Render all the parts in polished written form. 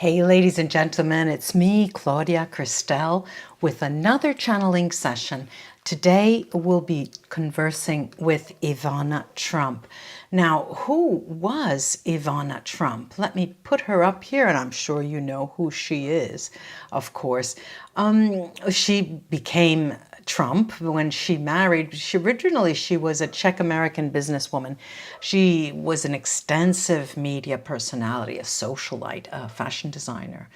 Hey ladies and gentlemen, it's me, Claudia Christelle, with another channeling session. Today we'll be conversing with Ivana Trump. Now, who was Ivana Trump? Let me put her up here, and I'm sure you know who she is, of course. She became Trump when she married. Originally she was a Czech-American businesswoman. She was an extensive media personality, a socialite, a fashion designer.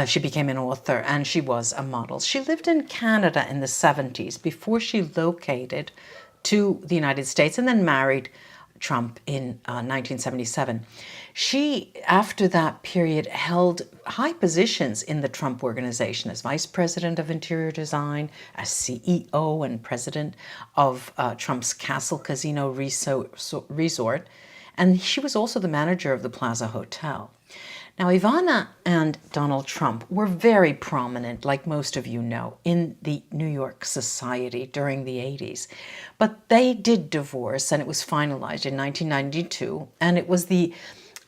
She became an author and she was a model. She lived in Canada in the 70s before she located to the United States and then married Trump in 1977. She, after that period, held high positions in the Trump organization as Vice President of Interior Design, as CEO and President of Trump's Castle Casino Resort, and she was also the manager of the Plaza Hotel. Now, Ivana and Donald Trump were very prominent, like most of you know, in the New York society during the 80s. But they did divorce, and it was finalized in 1992, and it was the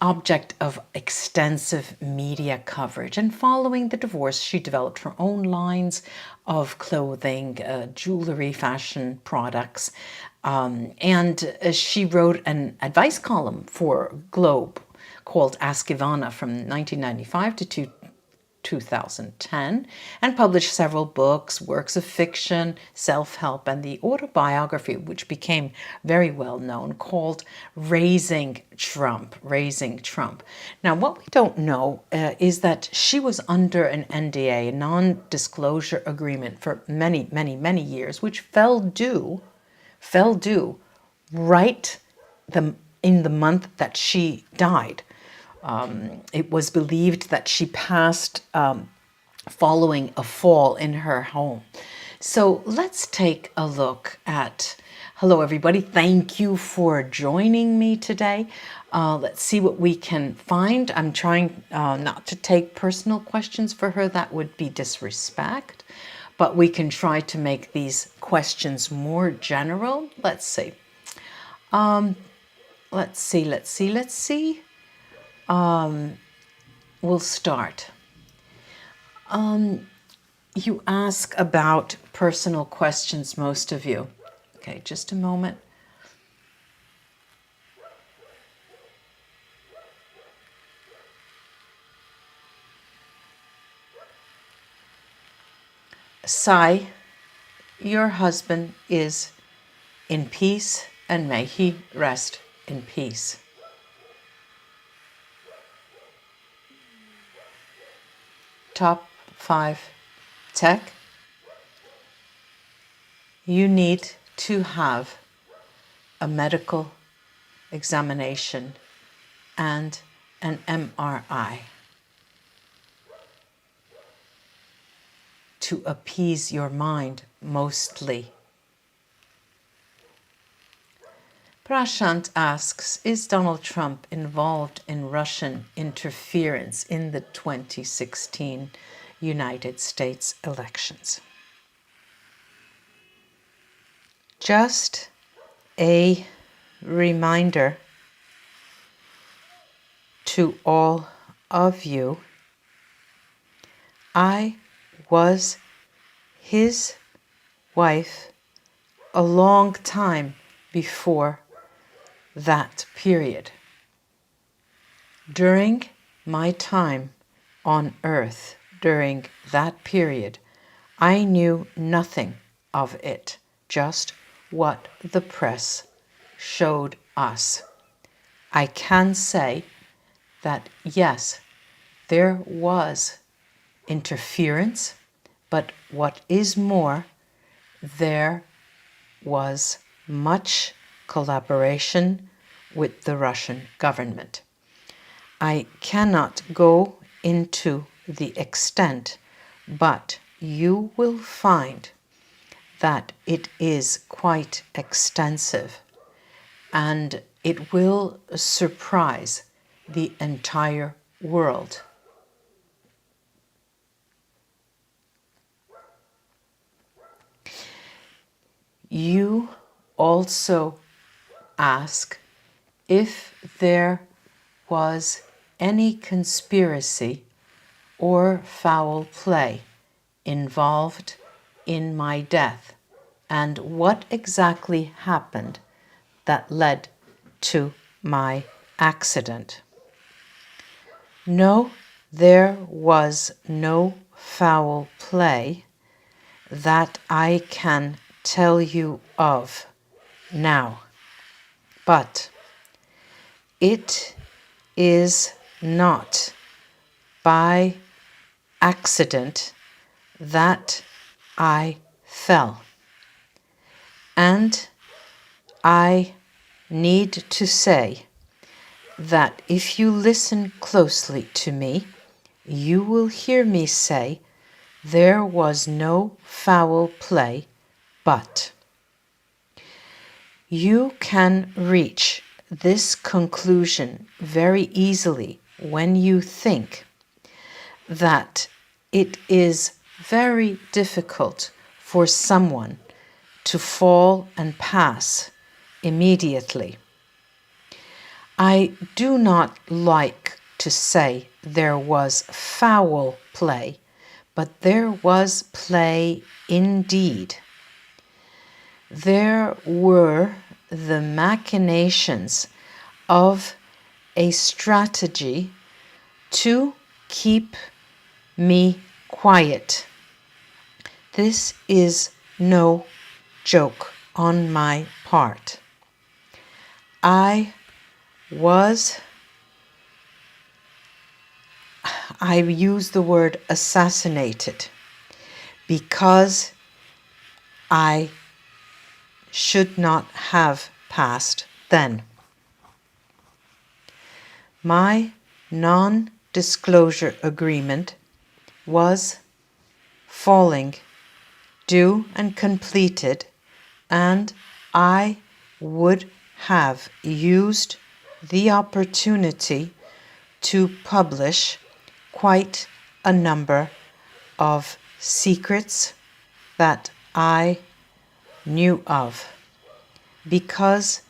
object of extensive media coverage. And following the divorce, she developed her own lines of clothing, jewelry, fashion products, and she wrote an advice column for Globe called Ask Ivana from 1995 to 2010, and published several books, works of fiction, self-help, and the autobiography, which became very well known, called Raising Trump. Now, what we don't know is that she was under an NDA, a non-disclosure agreement, for many, many, many years, which fell due right in the month that she died. It was believed that she passed following a fall in her home. So let's take a look at, hello everybody, thank you for joining me today. Let's see what we can find. I'm trying not to take personal questions for her, that would be disrespect, but we can try to make these questions more general. Let's see. Let's see. We'll start. You ask about personal questions, most of you. Okay, just a moment. Sai, your husband is in peace, and may he rest in peace. Top 5 tech. You need to have a medical examination and an MRI to appease your mind mostly. Prashant asks, is Donald Trump involved in Russian interference in the 2016 United States elections? Just a reminder to all of you, I was his wife a long time before that period. During my time on earth, during that period, I knew nothing of it, just what the press showed us. I can say that yes, there was interference, but what is more, there was much collaboration with the Russian government. I cannot go into the extent, but you will find that it is quite extensive, and it will surprise the entire world. You also ask if there was any conspiracy or foul play involved in my death, and what exactly happened that led to my accident. No, there was no foul play that I can tell you of now, but it is not by accident that I fell. And I need to say that if you listen closely to me, you will hear me say there was no foul play, but you can reach this conclusion very easily when you think that it is very difficult for someone to fall and pass immediately. I do not like to say there was foul play, but there was play indeed. There were the machinations of a strategy to keep me quiet. This is no joke on my part. I use the word assassinated because I should not have passed then. My non-disclosure agreement was falling due and completed, and I would have used the opportunity to publish quite a number of secrets that I knew of, because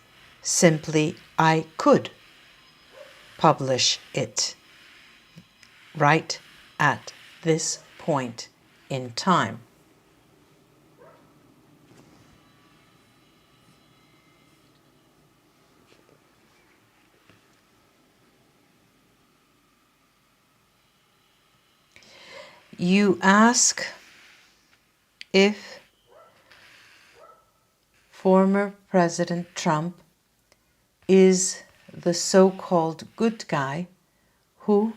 simply I could publish it right at this point in time. You ask if former President Trump is the so-called good guy who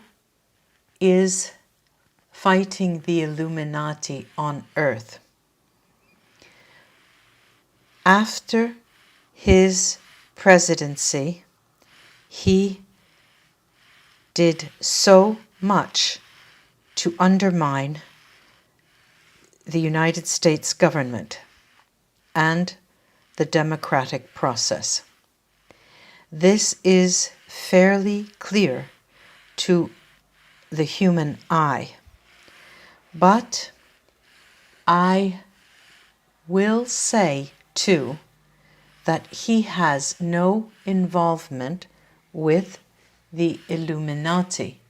is fighting the Illuminati on Earth. After his presidency, he did so much to undermine the United States government and the democratic process. This is fairly clear to the human eye, but I will say too that he has no involvement with the Illuminati.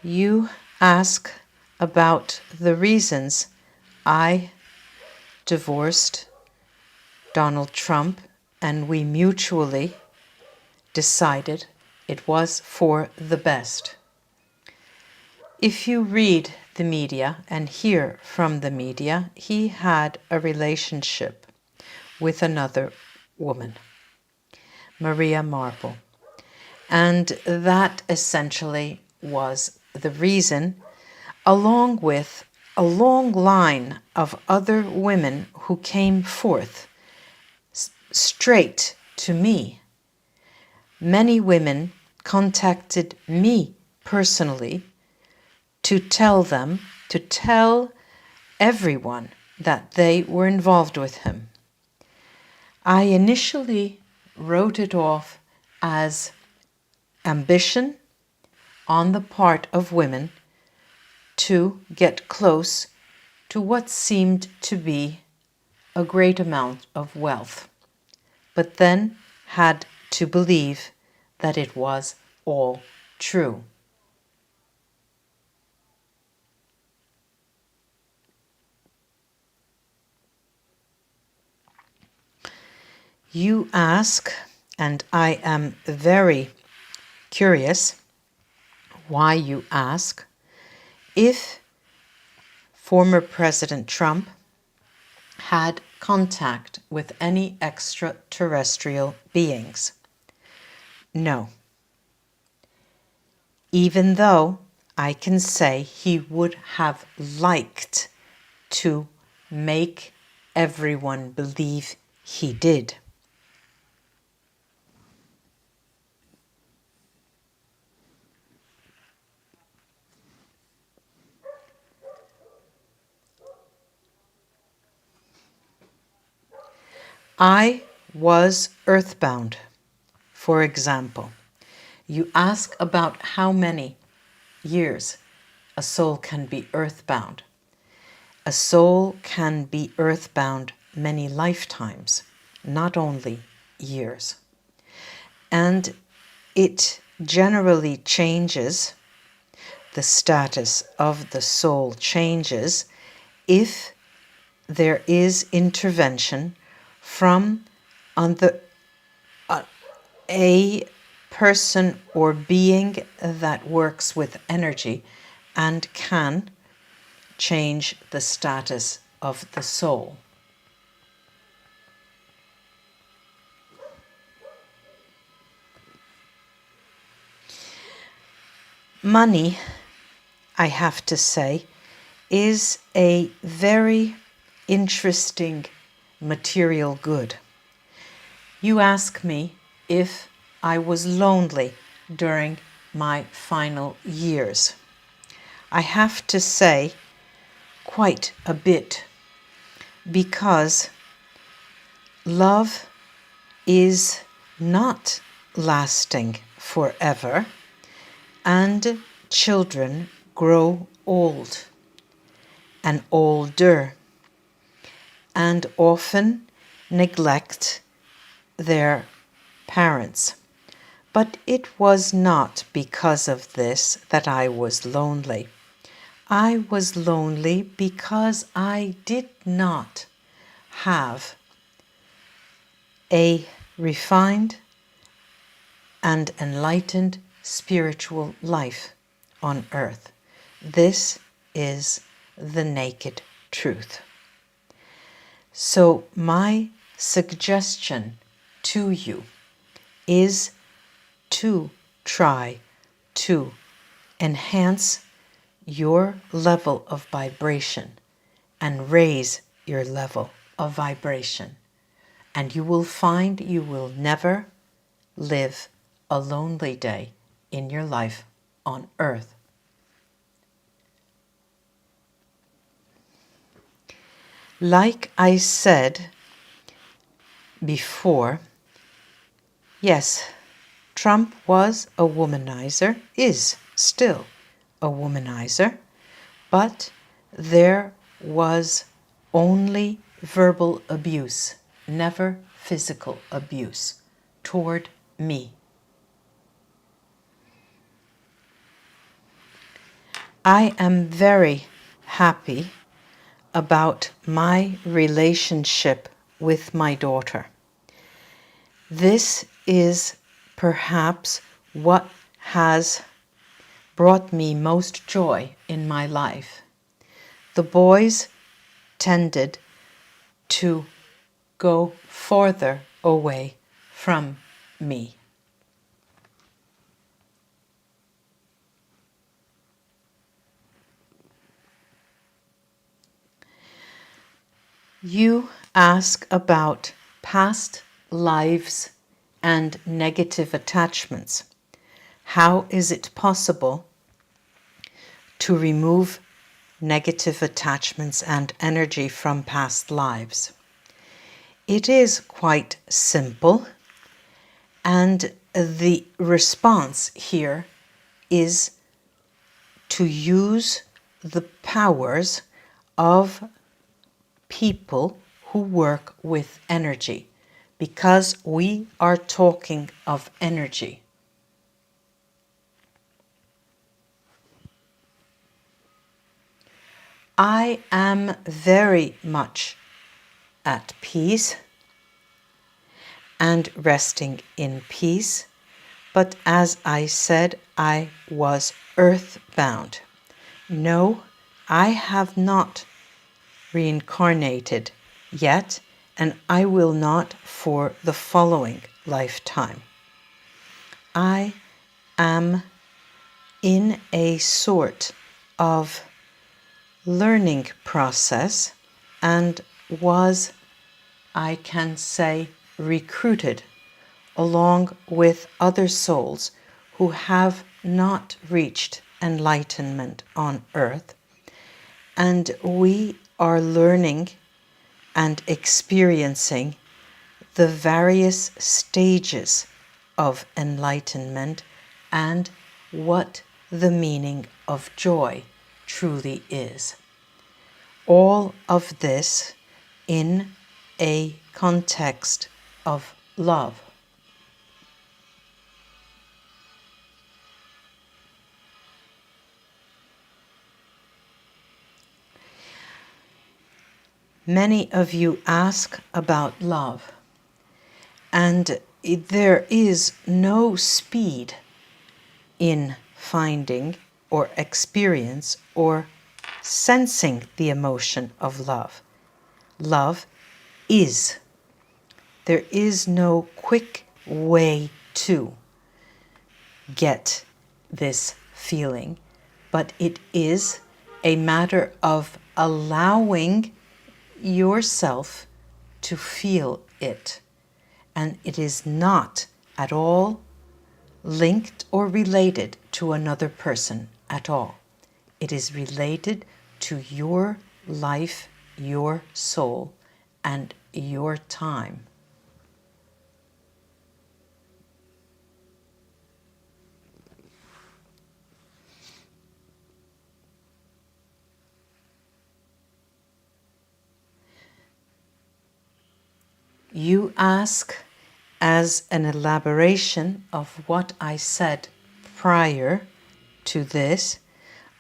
You ask about the reasons I divorced Donald Trump, and we mutually decided it was for the best. If you read the media and hear from the media, he had a relationship with another woman, Maria Marple, and that essentially was the reason, along with a long line of other women who came forth straight to me. Many women contacted me personally to tell everyone that they were involved with him. I initially wrote it off as ambition on the part of women to get close to what seemed to be a great amount of wealth, but then had to believe that it was all true. You ask, and I am very curious why you ask, if former President Trump had contact with any extraterrestrial beings. No. Even though I can say he would have liked to make everyone believe he did. I was earthbound, for example. You ask about how many years a soul can be earthbound. A soul can be earthbound many lifetimes, not only years. And it generally changes, the status of the soul changes if there is intervention from a person or being that works with energy and can change the status of the soul. Money, I have to say, is a very interesting material good. You ask me if I was lonely during my final years. I have to say quite a bit, because love is not lasting forever, and children grow old and older and often neglect their parents. But it was not because of this that I was lonely. I was lonely because I did not have a refined and enlightened spiritual life on earth. This is the naked truth. So my suggestion to you is to try to enhance your level of vibration and raise your level of vibration. And you will find you will never live a lonely day in your life on earth. Like I said before, yes, Trump was a womanizer, is still a womanizer, but there was only verbal abuse, never physical abuse toward me. I am very happy about my relationship with my daughter. This is perhaps what has brought me most joy in my life. The boys tended to go farther away from me. You ask about past lives and negative attachments. How is it possible to remove negative attachments and energy from past lives? It is quite simple, and the response here is to use the powers of people who work with energy, because we are talking of energy. I am very much at peace and resting in peace, but as I said, I was earthbound. No, I have not reincarnated yet, and I will not for the following lifetime. I am in a sort of learning process and was, I can say, recruited along with other souls who have not reached enlightenment on earth. And we are learning and experiencing the various stages of enlightenment and what the meaning of joy truly is. All of this in a context of love. Many of you ask about love, and there is no speed in finding or experience or sensing the emotion of love. Love is. There is no quick way to get this feeling, but it is a matter of allowing yourself to feel it. And it is not at all linked or related to another person at all. It is related to your life, your soul, and your time. You ask as an elaboration of what I said prior to this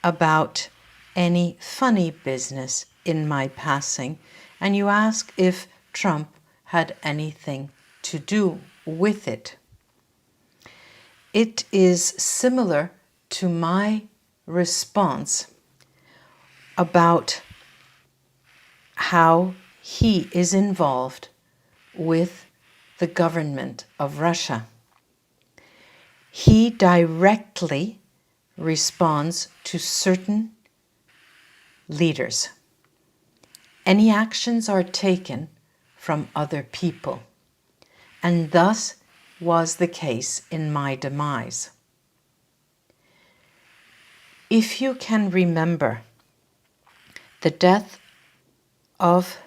about any funny business in my passing, and you ask if Trump had anything to do with it. It is similar to my response about how he is involved with the government of Russia. He directly responds to certain leaders. Any actions are taken from other people, and thus was the case in my demise. If you can remember the death of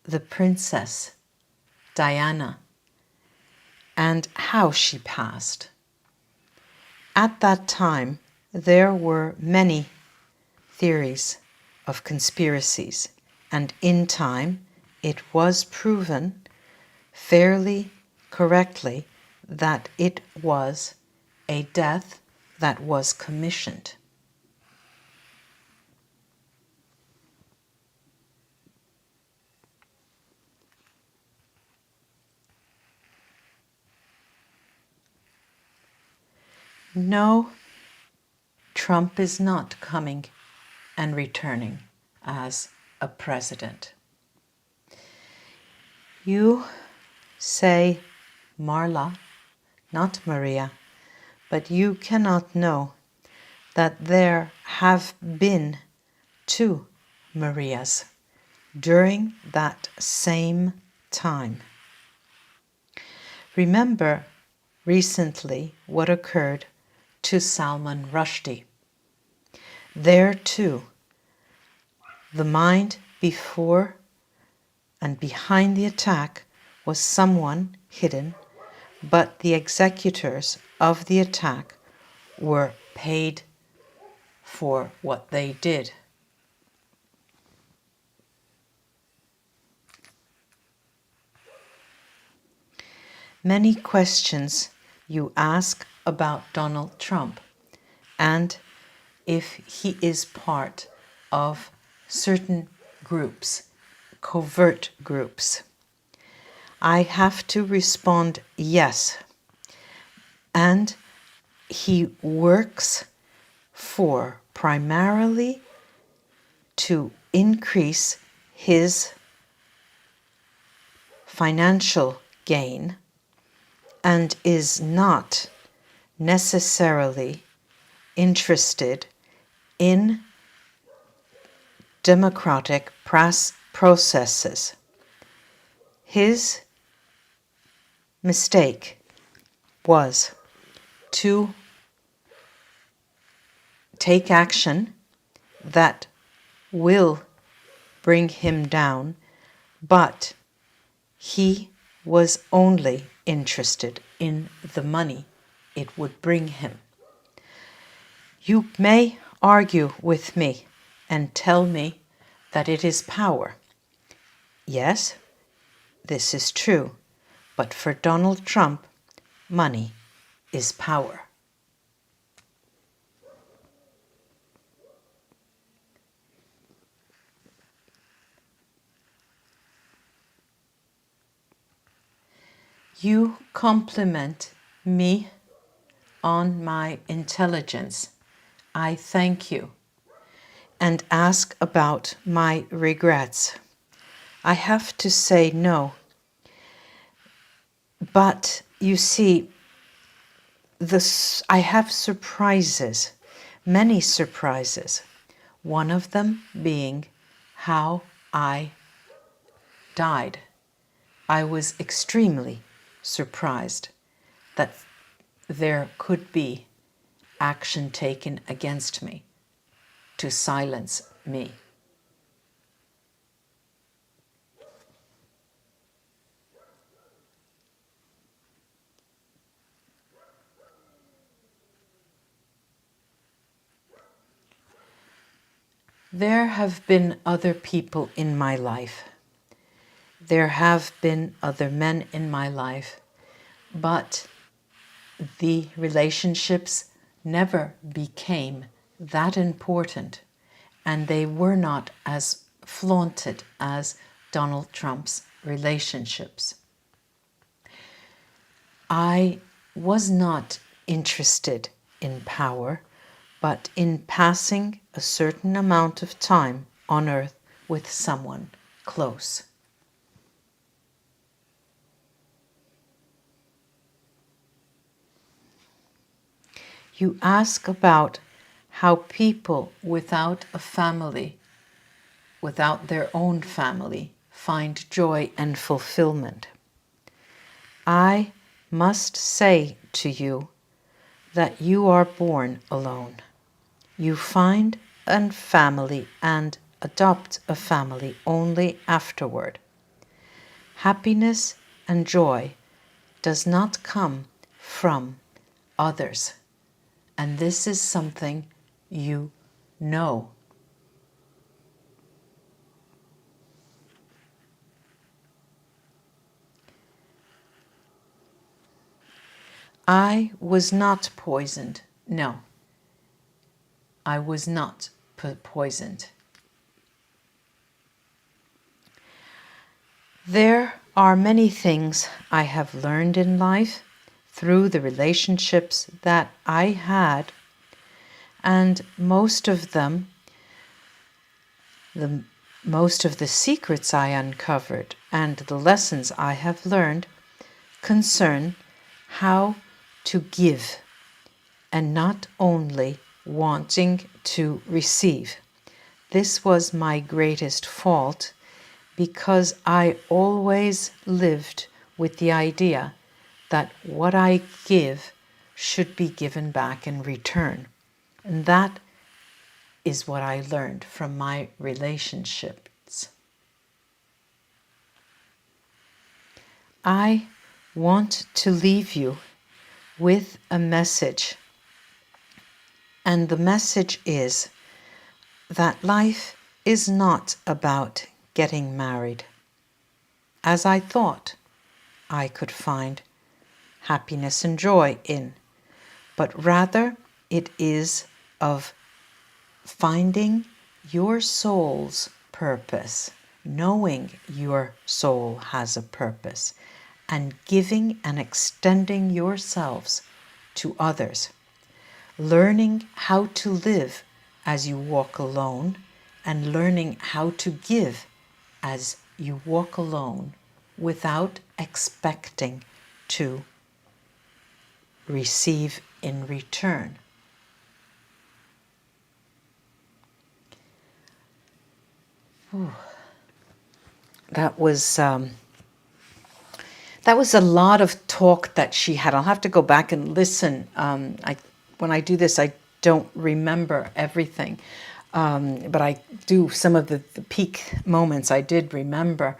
the princess Diana and how she passed. At that time, there were many theories of conspiracies, and in time it was proven fairly correctly that it was a death that was commissioned. No, Trump is not coming and returning as a president. You say Marla, not Maria, but you cannot know that there have been two Marias during that same time. Remember recently what occurred to Salman Rushdie. There too, the mind before and behind the attack was someone hidden, but the executors of the attack were paid for what they did. many questions you ask about Donald Trump and if he is part of certain groups, covert groups. I have to respond yes. And he works for primarily to increase his financial gain and is not necessarily interested in democratic processes. His mistake was to take action that will bring him down, but he was only interested in the money it would bring him. You may argue with me and tell me that it is power. Yes, this is true, but for Donald Trump, money is power. You compliment me on my intelligence. I thank you. And ask about my regrets. I have to say no. But you see, I have surprises, many surprises. One of them being how I died. I was extremely surprised that there could be action taken against me to silence me. There have been other people in my life. There have been other men in my life, but the relationships never became that important, and they were not as flaunted as Donald Trump's relationships. I was not interested in power, but in passing a certain amount of time on earth with someone close. You ask about how people without a family, without their own family, find joy and fulfillment. I must say to you that you are born alone. You find a family and adopt a family only afterward. Happiness and joy does not come from others. And this is something you know. I was not poisoned. No, I was not poisoned. There are many things I have learned in life through the relationships that I had, and most of the secrets I uncovered and the lessons I have learned concern how to give and not only wanting to receive. This was my greatest fault because I always lived with the idea that what I give should be given back in return. And that is what I learned from my relationships. I want to leave you with a message. And the message is that life is not about getting married, as I thought I could find happiness and joy in, but rather it is of finding your soul's purpose, knowing your soul has a purpose, and giving and extending yourselves to others, learning how to live as you walk alone, and learning how to give as you walk alone without expecting to receive in return. Ooh. That was a lot of talk that she had. I'll have to go back and listen. When I do this, I don't remember everything, but I do some of the peak moments I did remember.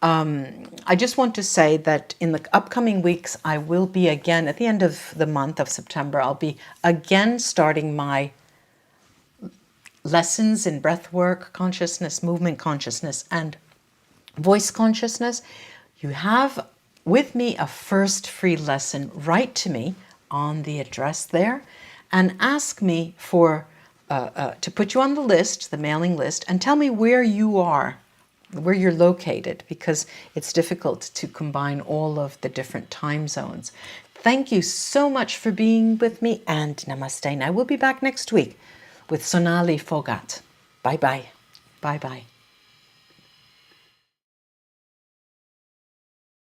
I just want to say that in the upcoming weeks, I will be again, at the end of the month of September, I'll be again starting my lessons in breathwork consciousness, movement consciousness, and voice consciousness. You have with me a first free lesson. Write to me on the address there and ask me for to put you on the list, the mailing list, and tell me where you are, where you're located, because it's difficult to combine all of the different time zones. Thank you so much for being with me, and namaste. And I will be back next week with Sonali Fogat. Bye-bye. Bye-bye.